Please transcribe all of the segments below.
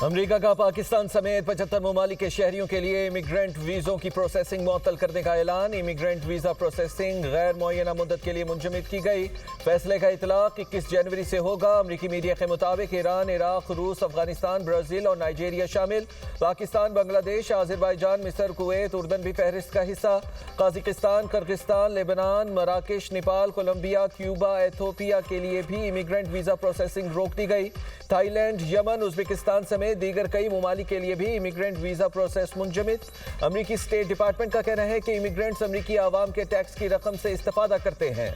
America का पाकिस्तान समेत 75 ममालिक के शहरियों के लिए इमिग्रेंट वीज़ों की प्रोसेसिंग मुअत्तल करने का ऐलान। इमिग्रेंट वीज़ा प्रोसेसिंग गैर मुअय्यना मुद्दत के लिए मुंजमद की गई। फैसले का इतलाक 21 जनवरी से होगा। अमरीकी मीडिया के मुताबिक ईरान, इराक, रूस, अफगानिस्तान, ब्राज़ील और नाइजीरिया शामिल। पाकिस्तान, बांग्लादेश, आज़रबाईजान, मिस्र, कुवैत, उर्दन भी फहरिस्त का हिस्सा। Kazakhstan, Kyrgyzstan, Lebanon, Marrakesh, Nepal, Colombia, Cuba, Ethiopia के लिए भी इमिग्रेंट वीज़ा प्रोसेसिंग रोक दी गई। थाईलैंड, यमन, उज़्बेकिस्तान समेत दीगर कई ममालिक के लिए भी इमिग्रेंट वीजा प्रोसेस मुंजमद। अमरीकी स्टेट डिपार्टमेंट का कहना है कि इमिग्रेंट्स अमरीकी आवाम के टैक्स की रकम से इस्तेफादा करते हैं।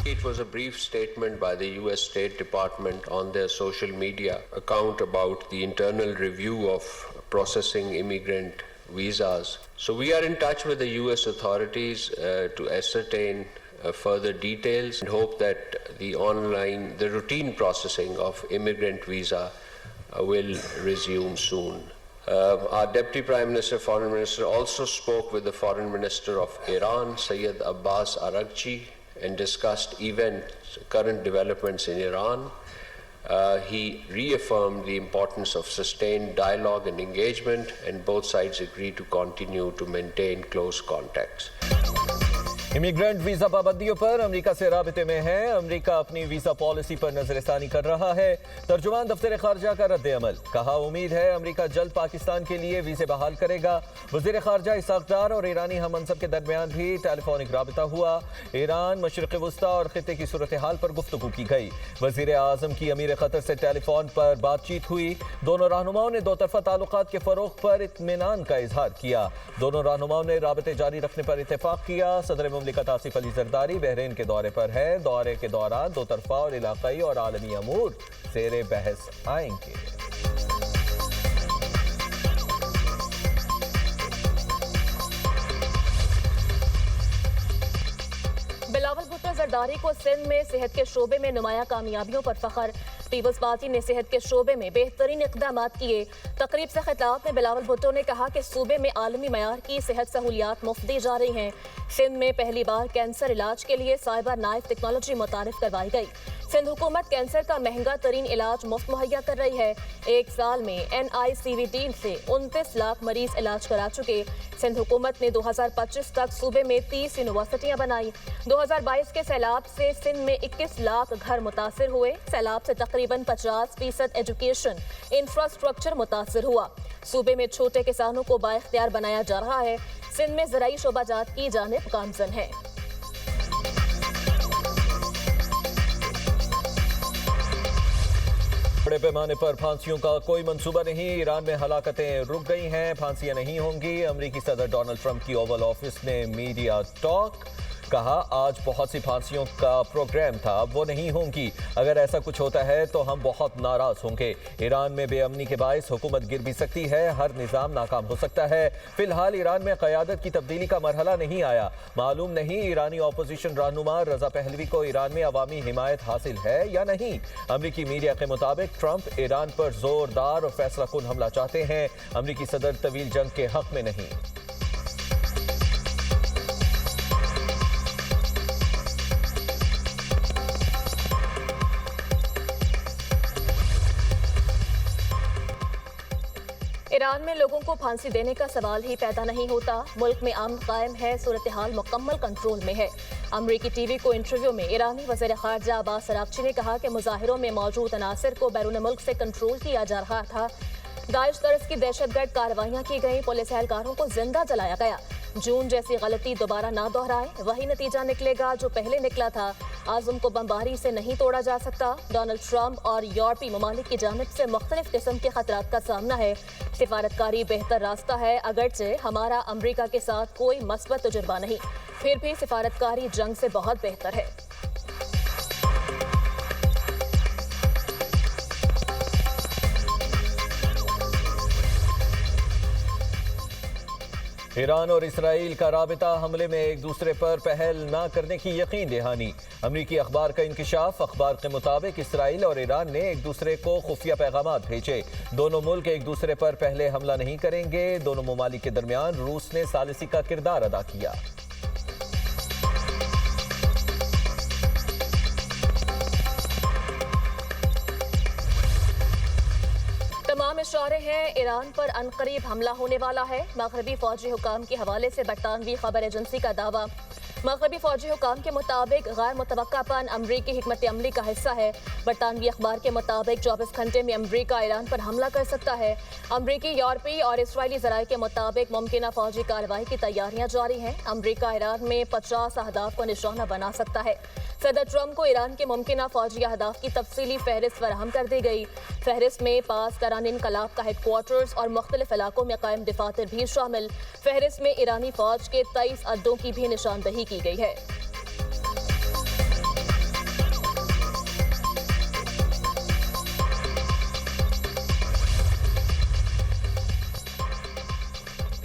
It was a brief statement by the US State Department on their social media account about the internal review of processing immigrant visas. So we are in touch with the US authorities to ascertain further details and hope that the routine processing of immigrant visa will resume soon. Our Deputy Prime Minister, Foreign Minister also spoke with the Foreign Minister of Iran, Syed Abbas Araghchi, and discussed current developments in Iran. He reaffirmed the importance of sustained dialogue and engagement, and both sides agreed to continue to maintain close contacts. Immigrant visa पाबंदियों पर America से राबिते में है। America अपनी visa policy पर नजरसानी कर रहा है। तर्जुमान दफ्तर खारजा का रद्द अमल। कहा, उम्मीद है अमेरिका जल्द पाकिस्तान के लिए वीजे बहाल करेगा। वजीर खारजा इसहाक डार और ईरानी हम मनसब के दरमियान भी टेलीफोनिक राबिता हुआ। ईरान, मशरिक़ वस्ता और खित्ते की सूरत हाल पर गुफ्तगू की गई। वजीर आज़म की अमीर क़तर से टेलीफोन पर बातचीत हुई। दोनों रहनुमाओं ने दो तरफ़ा ताल्लुकात के फ़रोग़ पर इत्मीनान का इजहार किया। दोनों रहनुमाओं ने राबिते जारी रखने पर इत्तेफाक किया। सदर मुमलिकत आसिफ अली जरदारी बहरीन के दौरे पर है। दौरे के दौरान दो तरफा और इलाकाई और आलमी अमूर ज़ेरे बहस आएंगे। बिलावल भुट्टो जरदारी को सिंध में सेहत के शोबे में नुमाया कामयाबियों पर फख्र। पीपल्स पार्टी ने सेहत के शोबे में बेहतरीन इक़दाम किए। तकरीब से खिताब में बिलावल भुट्टो ने कहा कि सूबे में आलमी मयार की सेहत सहूलियात मुफ्त दी जा रही हैं। सिंध में पहली बार कैंसर इलाज के लिए साइबर नाइफ टेक्नोलॉजी मुतारिफ करवाई गई। सिंध हुकूमत कैंसर का महंगा तरीन इलाज मुफ्त मुहैया कर रही है। एक साल में NICVD से 29 लाख मरीज इलाज करा चुके। सिंध हुकूमत ने 2025 तक सूबे में 30 यूनिवर्सिटियां बनाई। 2022 के सैलाब से सिंध में 21 लाख घर मुतासर हुए। सैलाब से तकरीबन 50% एजुकेशन इंफ्रास्ट्रक्चर मुतासर हुआ। सूबे में छोटे किसानों को बाइख्तियार बनाया जा रहा है। सिंध में ज़राई शोबाजात की जानिब गामज़न है। बड़े पैमाने पर फांसियों का कोई मंसूबा नहीं। ईरान में हलाकतें रुक गई हैं, फांसियां नहीं होंगी। अमेरिकी सदर डोनाल्ड ट्रंप की ओवल ऑफिस ने मीडिया टॉक। कहा, आज बहुत सी फांसियों का प्रोग्राम था, अब वो नहीं होंगी। अगर ऐसा कुछ होता है तो हम बहुत नाराज होंगे। ईरान में बेअमनी के बायस हुकूमत गिर भी सकती है, हर निज़ाम नाकाम हो सकता है। फिलहाल ईरान में क़यादत की तब्दीली का मरहला नहीं आया। मालूम नहीं ईरानी अपोजिशन रहनुमा रजा पहलवी को ईरान में अवामी हिमायत हासिल है या नहीं। अमरीकी मीडिया के मुताबिक ट्रंप ईरान पर जोरदार और फैसला कुन हमला चाहते हैं। अमरीकी सदर तवील जंग के हक में नहीं। ईरान में लोगों को फांसी देने का सवाल ही पैदा नहीं होता। मुल्क में अमन कायम है, सूरत हाल मुकम्मल कंट्रोल में है। अमरीकी टीवी को इंटरव्यू में ईरानी वज़ीर ख़ारजा अब्बास अराग़ची ने कहा कि मुज़ाहिरों में मौजूद अनासर को बैरून मुल्क से कंट्रोल किया जा रहा था। दाइश तर्ज की दहशतगर्द कार्रवाइयाँ की गई। पुलिस एहलकारों को जिंदा जलाया गया। जून जैसी गलती दोबारा ना दोहराए, वही नतीजा निकलेगा जो पहले निकला था। आज़म को बमबारी से नहीं तोड़ा जा सकता। डोनाल्ड ट्रंप और यूरोपीय ममालिक की जानिब से मुख्तलिफ किस्म के खतरात का सामना है। सिफारतकारी बेहतर रास्ता है, अगरचे हमारा अमरीका के साथ कोई मस्बत तजुर्बा नहीं, फिर भी सिफारतकारी जंग से बहुत बेहतर है। ईरान और इसराइल का राबिता हमले में एक दूसरे पर पहल न करने की यकीन दहानी। अमरीकी अखबार का इंकशाफ। अखबार के मुताबिक इसराइल और ईरान ने एक दूसरे को खुफिया पैगामात भेजे। दोनों मुल्क एक दूसरे पर पहले हमला नहीं करेंगे। दोनों ममालिक के दरमियान रूस ने सालिसी का किरदार अदा किया। तमाम इशारे हैं ईरान पर अनकरीब हमला होने वाला है। मगरबी फौजी हुकाम के हवाले से बरतानवी खबर एजेंसी का दावा। मगरबी फौजी हुकाम के मुताबिक गैर मुतवक्कापन अमरीकी हिकमत अमली का हिस्सा है। बरतानवी अखबार के मुताबिक 24 घंटे में अमरीका ईरान पर हमला कर सकता है। अमरीकी, यूरोपीय और इसराइली ज़राए के मुताबिक मुमकिन फौजी कार्रवाई की तैयारियां जारी हैं। अमरीका ईरान में 50 अहदाफ को निशाना बना सकता है। सदर ट्रंप को ईरान के मुमकिन फौजी अहदाफ की तफसीली फहरिस्त फराहम कर दी गई। फहरिस्त में पास करान इनकलाब का हेडक्वार्टर्स और मुख्तलिफ इलाकों में कायम दिफातर भी शामिल। फहरिस्त में ईरानी फौज के 23 अड्डों की भी निशानदही की गई है।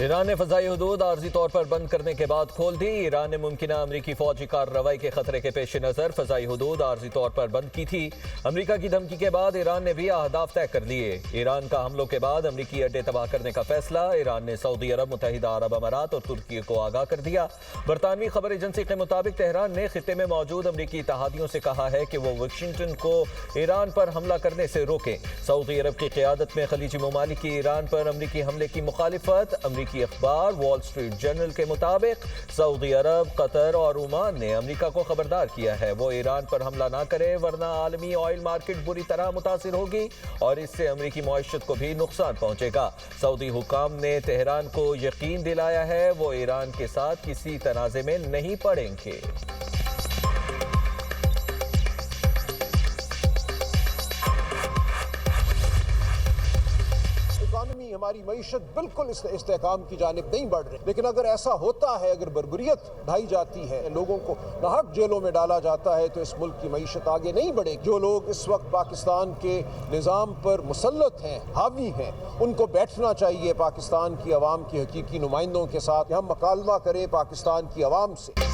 ईरान ने फ़ज़ाई हुदूद आर्जी तौर पर बंद करने के बाद खोल दी। ईरान ने मुमकिन अमरीकी फौजी कार्रवाई के खतरे के पेश नज़र फ़ज़ाई हुदूद आर्जी तौर पर बंद की थी। अमरीका की धमकी के बाद ईरान ने भी अहदाफ तय कर लिए। ईरान का हमलों के बाद अमरीकी अड्डे तबाह करने का फैसला। ईरान ने सऊदी अरब, मुत्तहिदा अरब अमारात और तुर्की को आगाह कर दिया। बरतानवी खबर एजेंसी के मुताबिक तेहरान ने खित्ते में मौजूद अमरीकी इत्तेहादियों से कहा है कि वो वाशिंगटन को ईरान पर हमला करने से रोकें। सऊदी अरब की क़यादत में खलीजी ममालिक की ईरान पर अमरीकी हमले की मुखालिफत। की अखबार वॉल स्ट्रीट जर्नल के मुताबिक सऊदी अरब, कतर और ओमान ने अमेरिका को खबरदार किया है वो ईरान पर हमला ना करे, वरना आलमी ऑयल मार्केट बुरी तरह मुतासिर होगी और इससे अमेरिकी मईशत को भी नुकसान पहुंचेगा। सऊदी हुकाम ने तेहरान को यकीन दिलाया है वो ईरान के साथ किसी तनाज़े में नहीं पड़ेंगे। इकॉनमी, हमारी मईशत बिल्कुल इस्तेहकाम की जानिब नहीं बढ़ रही। लेकिन अगर ऐसा होता है, अगर बर्बरियत ढाई जाती है, लोगों को नाहक जेलों में डाला जाता है, तो इस मुल्क की मईशत आगे नहीं बढ़ेगी। जो लोग इस वक्त पाकिस्तान के निज़ाम पर मुसल्लत हैं, हावी हैं, उनको बैठना चाहिए पाकिस्तान की अवाम की हकीकी नुमाइंदों के साथ। हम मकालमा करें पाकिस्तान की अवाम से।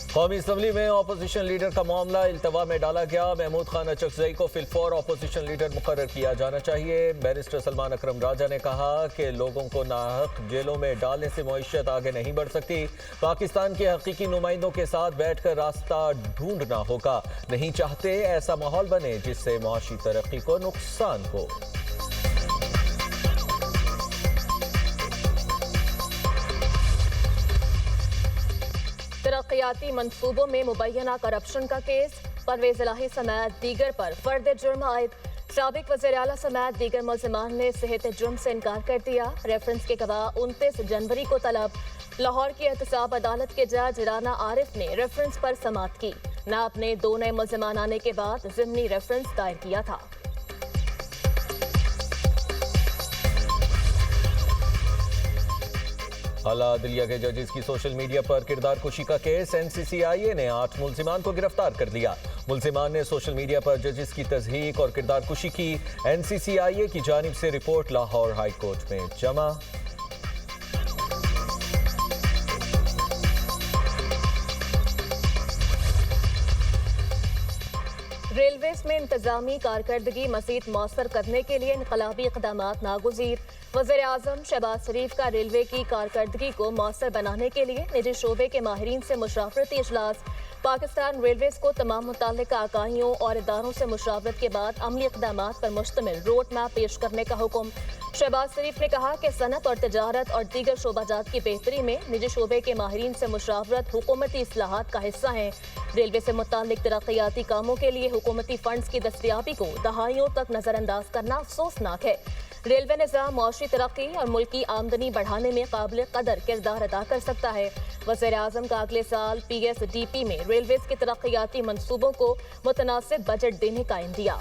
कौमी असम्बली में अपोजिशन लीडर का मामला इल्तवा में डाला गया। महमूद खान अचकजई को फिलफौर अपोजिशन लीडर मुकर्रर किया जाना चाहिए। बैरिस्टर सलमान अकरम राजा ने कहा कि लोगों को नाहक जेलों में डालने से मईशत आगे नहीं बढ़ सकती। पाकिस्तान के हकीकी नुमाइंदों के साथ बैठकर रास्ता ढूंढना होगा। नहीं चाहते ऐसा माहौल बने जिससे मुआशी तरक्की को नुकसान हो। तरक्याती मंसूबों में मुबैना करप्शन का केस। परवेज इलाही समेत दीगर पर फर्द जुर्म आयद। साबिक वज़ीर आला समेत दीगर मुल्ज़िमान ने सेहत जुर्म से इनकार कर दिया। रेफरेंस के गवाह 29 जनवरी को तलब। लाहौर की एहतसाब अदालत के जज राना आरिफ ने रेफरेंस पर समाअत की। नाब ने 2 नए मुल्ज़िमान आने के बाद ज़िमनी रेफरेंस दायर किया था। आला अदलिया के जजेस की सोशल मीडिया पर किरदार कुशी का केस। NCCIA ने 8 मुल्जिमान को गिरफ्तार कर लिया। मुल्जिमान ने सोशल मीडिया पर जजेस की तज़हीक और किरदार कुशी की। NCCIA की जानिब से रिपोर्ट लाहौर हाई कोर्ट में जमा। रेलवेज में इंतजामी कारकर्दगी मज़ीद मौसर करने के लिए इनकलाबी इक़दामात नागुज़ीर। वज़ीर आज़म शहबाज शरीफ का रेलवे की कारकर्दगी को मौसर बनाने के लिए निजी शोबे के माहिरीन से मुशावरती इजलास। पाकिस्तान रेलवेज को तमाम मुताल्लिका इकाइयों और इदारों से मुशावरत के बाद अमली इक़दामात पर मुश्तमिल रोड मैप पेश करने का हुक्म। शहबाज शरीफ ने कहा कि सनत और तजारत और दीगर शोबाजात की बेहतरी में निजी शोबे के माहिरीन से मुशावरत हुकूमती इस्लाहात का हिस्सा है। रेलवे से मुताल्लिक तरक्याती कामों के लिए हुकूमती फंड्स की दस्तयाबी को दहाइयों तक नज़रअंदाज करना अफसोसनाक है। रेलवे निज़ाम मौशी तरक्की और मुल्की आमदनी बढ़ाने में काबिल कदर किरदार अदा कर सकता है। वज़ीर आज़म का अगले साल PSDP में रेलवेज के तरक्याती मंसूबों को मुतनासिब बजट देने का इंदिया।